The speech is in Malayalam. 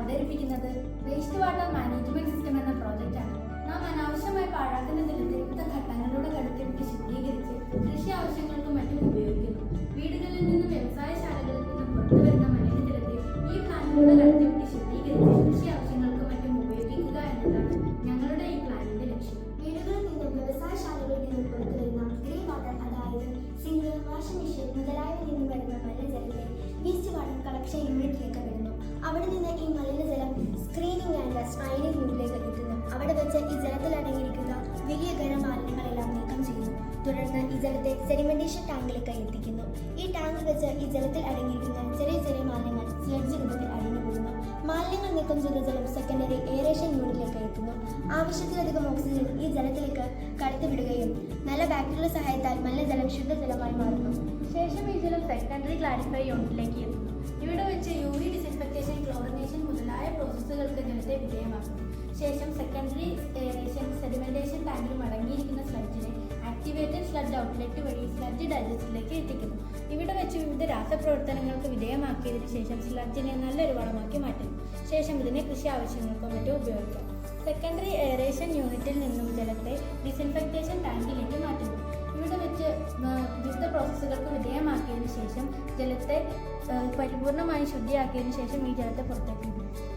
അവതരിപ്പിക്കുന്നത് വേസ്റ്റ് വാട്ടർ മാനേജ്മെന്റ് സിസ്റ്റം എന്ന പ്രോജക്റ്റാണ്. നാം അനാവശ്യമായി പാഴാക്കുന്ന ജലത്തെ വിവിധ ഘട്ടങ്ങളിലൂടെ കടത്തിവിട്ട് ശുദ്ധീകരിച്ച് കൃഷി ആവശ്യങ്ങൾക്കും മറ്റും ഉപയോഗിക്കുന്നു. വീടുകളിൽ നിന്നും വ്യവസായശാലകളിൽ നിന്നും പുറത്തുവരുന്ന മലിനജലത്തെ ഈ പ്ലാന്റിലൂടെ കടത്തിവിട്ട് ശുദ്ധീകരിച്ച് കൃഷി ആവശ്യങ്ങൾക്കും മറ്റും ഉപയോഗിക്കുക എന്നതാണ് ഞങ്ങളുടെ ഈ പ്ലാനിന്റെ ലക്ഷ്യം. വീടുകളിൽ നിന്നും വ്യവസായശാലകളിൽ നിന്നും പുറത്തുവരുന്ന ഗ്രേ വാട്ടർ, അതായത് സിങ്ക്, വാഷിംഗ് മെഷീൻ മുതലായവയിൽ നിന്നും വരുന്ന മലിനജലത്തെ വേസ്റ്റ് വാട്ടർ കളക്ഷൻ യൂണിറ്റിലേക്ക് വിടുന്നു. അവിടെ നിന്ന് ഈ മലിനജലം സ്ക്രീനിംഗ് ആൻഡ് സ്ട്രൈനിംഗ് യൂണിറ്റിലേക്ക് എത്തുന്നു. അവിടെ വെച്ച് ഈ ജലത്തിൽ അടങ്ങിയിരിക്കുന്ന വലിയ ഘനമാലിന്യങ്ങളെല്ലാം നീക്കം ചെയ്യുന്നു. തുടർന്ന് ഈ ജലത്തെ സെഡിമെന്റേഷൻ ടാങ്കിലേക്ക് എത്തിക്കുന്നു. ഈ ടാങ്കിൽ വെച്ച് ഈ ജലത്തിൽ അടങ്ങിയിരിക്കുന്ന ചെറിയ ചെറിയ മാലിന്യങ്ങൾ സ്ലഡ്ജ് രൂപത്തിൽ അടിഞ്ഞുകൂടുന്നു. മാലിന്യങ്ങൾ നീക്കം ചെയ്ത ജലം സെക്കൻഡറി എയറേഷൻ യൂണിറ്റിലേക്ക് എത്തുന്നു. ആവശ്യത്തിലധികം ഓക്സിജൻ ഈ ജലത്തിലേക്ക് കടത്തിവിടുകയും നല്ല ബാക്ടീരിയയുടെ സഹായത്താൽ മലിനജലം ശുദ്ധജലമായി മാറുന്നു. ശേഷം ഈ ജലം സെക്കൻഡറി ക്ലാരിഫൈ യൂണിറ്റിലേക്ക് എത്തുന്നു. ഇവിടെ വെച്ച് UV ഡിസിൻഫെക്ടേഷൻ, ക്ലോറിനേഷൻ മുതലായ പ്രോസസ്സുകൾക്ക് ജലത്തെ വിധേയമാക്കുന്നു. ശേഷം സെക്കൻഡറി എയറേഷൻ സെഡിമെന്റേഷൻ ടാങ്കിൽ അടങ്ങിയിരിക്കുന്ന സ്ലഡ്ജിനെ ആക്ടിവേറ്റഡ് സ്ലഡ്ജ് ഔട്ട്ലെറ്റ് വഴി സ്ലഡ്ജ് ഡൈജസ്റ്റിലേക്ക് എത്തിക്കുന്നു. ഇവിടെ വെച്ച് വിവിധ രാസപ്രവർത്തനങ്ങൾക്ക് വിധേയമാക്കിയതിനു ശേഷം സ്ലഡ്ജിനെ നല്ലൊരു വളമാക്കി മാറ്റുന്നു. ശേഷം ഇതിനെ കൃഷി ആവശ്യങ്ങൾക്കോ മറ്റോ ഉപയോഗിക്കാം. സെക്കൻഡറി എയറേഷൻ യൂണിറ്റിൽ നിന്നും ജലത്തെ ഡിസിൻഫെക്ടേഷൻ ടാങ്കിലേക്ക് മാറ്റുന്നു. ഇവിടെ വെച്ച് വിവിധ പ്രോസസ്സുകൾക്ക് വിധേയമാക്കിയതിനു ശേഷം ജലത്തെ പരിപൂർണമായി ശുദ്ധിയാക്കിയതിനു ശേഷം ഈ ജലത്തെ പുറത്തേക്ക് വിടുന്നു.